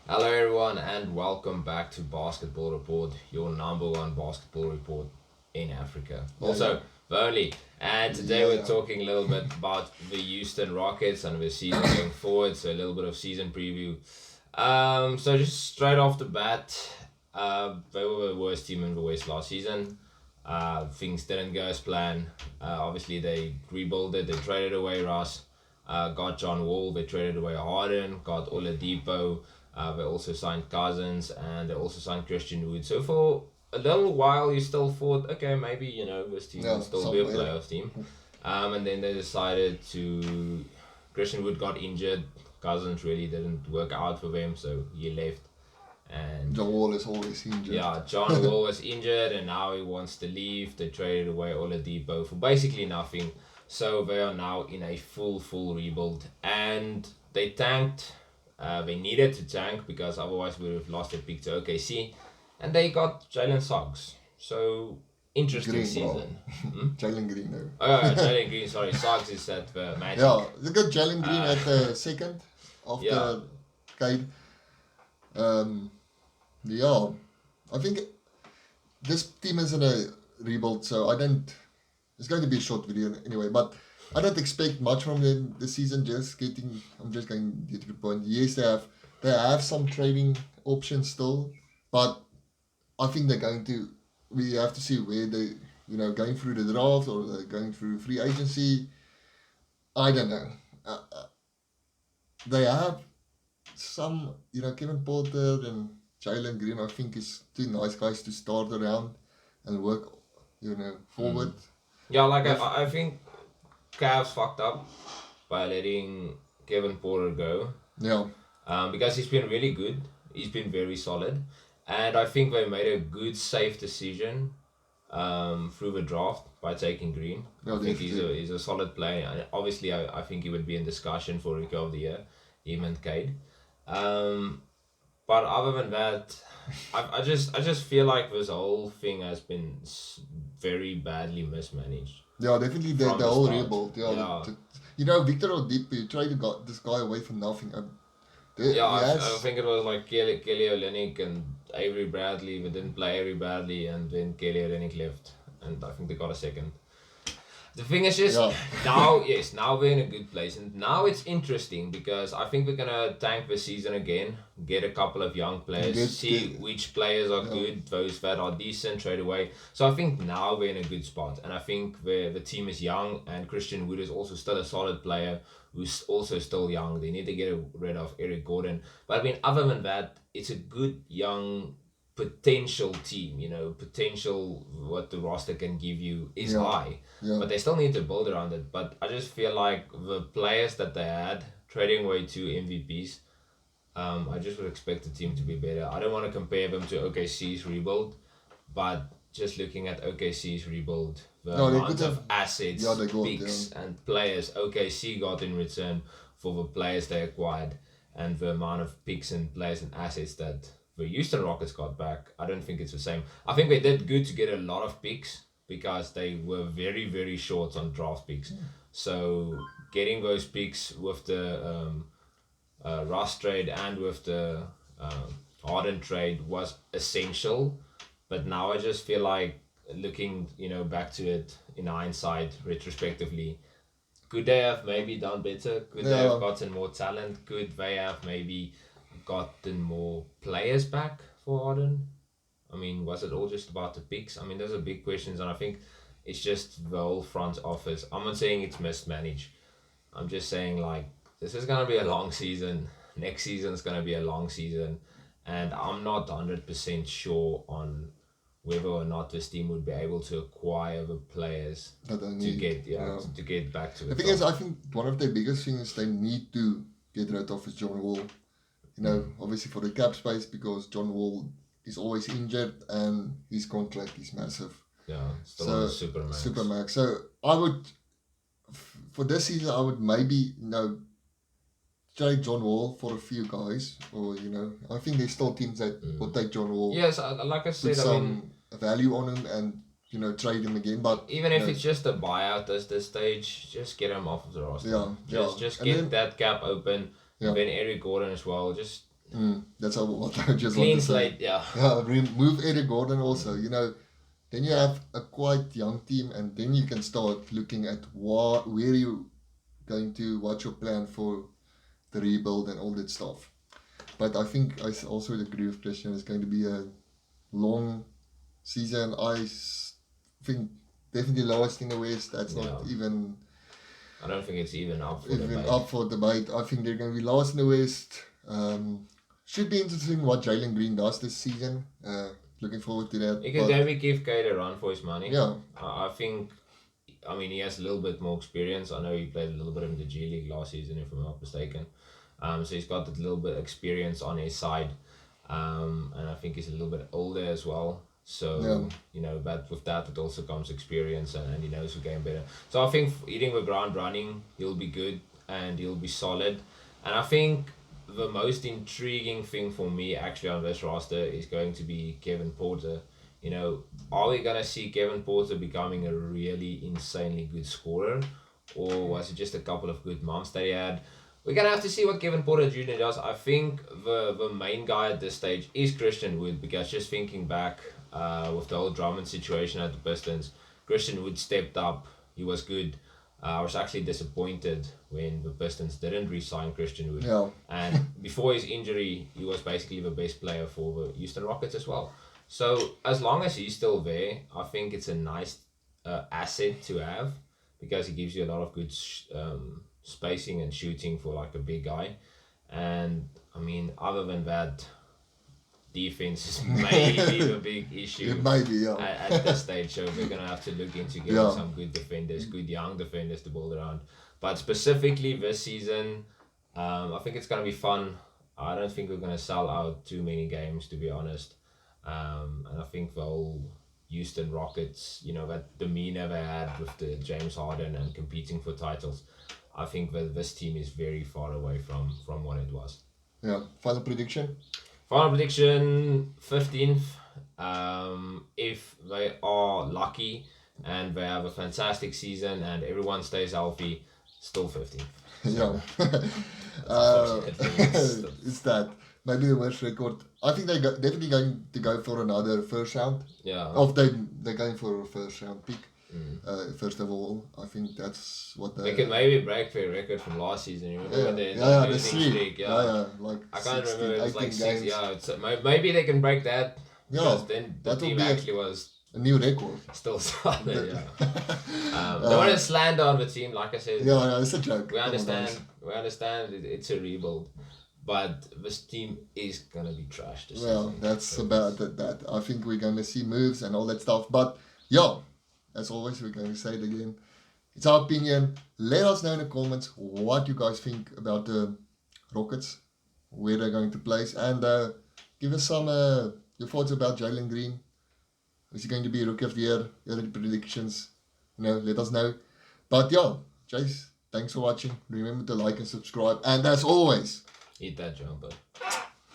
Hello, everyone, and welcome back to Basketball Report, your number one basketball report in Africa. Yeah, yeah, Also, the only. And today yeah, we're yeah. talking a little bit about the Houston Rockets and the season going forward, so a little bit of season preview. So just straight off the bat, they were the worst team in the West last season. Things didn't go as planned. Obviously, they rebuilded, they traded away Russ, got John Wall, they traded away Harden, got Oladipo. They also signed Cousins and they also signed Christian Wood. So for a little while, you still thought, okay, maybe this team will Yeah, still be a somewhere. playoff team. And then they decided to. Christian Wood got injured. Cousins really didn't work out for them, so he left. And John Wall is always injured. yeah, John Wall was injured and now he wants to leave. They traded away Oladipo for basically nothing. So they are now in a full rebuild. And they tanked. They needed to tank because otherwise we would have lost their pick to OKC. And they got Jalen Suggs. So interesting Green, season. Hmm? Jalen Green, though. Oh, yeah, Jalen Green, sorry. Suggs is at the Magic. Yeah, they got Jalen Green at the second after Yeah. Cade. Yeah, I think this team is in a rebuild, so I don't. It's going to be a short video anyway, but I don't expect much from them this season. I'm just going to get to the point. Yes, they have some trading options still, but I think they're going to. We have to see where they, going through the draft or they're going through free agency. I don't know. They have some, Kevin Porter and Jalen Green. I think is two nice guys to start around and work, forward. Yeah, like With- I think Cavs fucked up by letting Kevin Porter go. Yeah, Because he's been really good. He's been very solid. And I think they made a good, safe decision through the draft by taking Green. Yeah, I think definitely. he's a solid player. And obviously, I think he would be in discussion for Rookie of the Year, him and Cade. But other than that, I just feel like this whole thing has been very badly mismanaged. yeah, definitely the, From the the whole start. rebuild. Yeah, Yeah. Victor Oladipo, you tried to got this guy away for nothing. Yeah, He I has, think it was like Kelly Olynyk and Avery Bradley. We didn't play Avery Bradley, and then Kelly Olynyk left, and I think they got a second. The thing is just Yeah. now we're in a good place, and now it's interesting because I think we're gonna tank the season again, get a couple of young players, see which players are good, those that are decent trade away. So I think now we're in a good spot, and I think the team is young, and Christian Wood is also still a solid player who's also still young. They need to get rid of Eric Gordon, but I mean other than that, it's a good young potential team. Potential what the roster can give you is Yeah. high. yeah, But they still need to build around it. But I just feel like the players that they had, trading away two MVPs, I just would expect the team to be better. I don't want to compare them to OKC's rebuild, but just looking at OKC's rebuild, the No, they amount could of have- assets, yeah, they got, picks, and players OKC got in return for the players they acquired, and the amount of picks and players and assets that the Houston Rockets got back, I don't think it's the same. I think they did good to get a lot of picks because they were very short on draft picks. So getting those picks with the Russ trade and with the Harden trade was essential. But now I just feel like looking, back to it in hindsight, retrospectively, could they have maybe done better? Could they Yeah. have gotten more talent? Could they have maybe gotten more players back for Harden? I mean, was it all just about the picks? I mean, those are big questions, and I think it's just the whole front office. I'm not saying it's mismanaged. I'm just saying, like, this is going to be a long season. Next season is going to be a long season, and I'm not 100% sure on whether or not this team would be able to acquire the players that they to need. to get back to The the thing is, top. I think one of the biggest things they need to get rid of is John Wall. Obviously for the cap space because John Wall is always injured and his contract is massive. Yeah, still So, on the Supermax. Supermax. So I would, for this season, I would maybe, trade John Wall for a few guys. Or, I think there's still teams that will take John Wall, Yes, like I put said, I mean, some value on him and, trade him again. But even if you know, it's just a buyout at this stage, just get him off of the roster. Yeah, Just and get then- that cap open. Yeah. And then Eric Gordon as well. Just That's what I just want Clean to say. slate, yeah. Yeah, remove Eric Gordon also. You know, then you have a quite young team, and then you can start looking at where you going to, what's your plan for the rebuild and all that stuff. But I think I also agree with Christian. It's going to be a long season. Think definitely lowest in the West. That's not even. I don't think it's even up for Even debate. up for debate. I think they're going to be lowest in the West. Should be interesting what Jalen Green does this season. Looking forward to that. You can maybe give Cade a run for his money. Yeah. I think, I mean, he has a little bit more experience. I know he played a little bit in the G League last season, if I'm not mistaken. So he's got a little bit of experience on his side. And I think he's a little bit older as well. So, you know, but with that, it also comes experience and he knows the game better. So I think hitting the ground running, he'll be good and he'll be solid. And I think the most intriguing thing for me actually on this roster is going to be Kevin Porter. You know, are we going to see Kevin Porter becoming a really insanely good scorer? Or was it just a couple of good months that he had? We're going to have to see what Kevin Porter Jr. does. I think the main guy at this stage is Christian Wood, because just thinking back with the whole Drummond situation at the Pistons, Christian Wood stepped up. He was good. I was actually disappointed when the Pistons didn't re-sign Christian Wood. Yeah. And before his injury, he was basically the best player for the Houston Rockets as well. So as long as he's still there, I think it's a nice asset to have, because he gives you a lot of good spacing and shooting for like a big guy. And I mean, other than that, defense is maybe the big issue. It might be, yeah. At this stage, so we're gonna have to look into getting some good defenders, good young defenders to build around. But specifically this season, I think it's gonna be fun. I don't think we're gonna sell out too many games, to be honest. And I think the whole Houston Rockets, you know, that demeanor they had with the James Harden and competing for titles, I think that this team is very far away from what it was. Yeah. Final prediction? Final prediction, 15th. If they are lucky and they have a fantastic season and everyone stays healthy, still 15th. Yeah. It's that. Maybe the worst record. I think they're definitely going to go for another first round. Yeah. Or they're going for a first round pick. First of all, I think that's what they can maybe break their record from last season. You remember the losing streak? Like I can't 16, remember. It was like 6. games. Yeah, it's, maybe they can break that. Yeah, then the that will team be actually was a new record. Still solid. Yeah. Don't want to slander on the team, like I said. Yeah, it's a joke. We understand. It's a rebuild. But this team is gonna be trashed. Well, that's about that. I think we're gonna see moves and all that stuff. But yeah, as always, we're going to say it again. It's our opinion. Let us know in the comments what you guys think about the Rockets, where they're going to place, and give us some your thoughts about Jalen Green. Is he going to be Rookie of the Year? Your predictions? Let us know. But yeah, Chase, thanks for watching. Remember to like and subscribe. And as always, eat that jumper.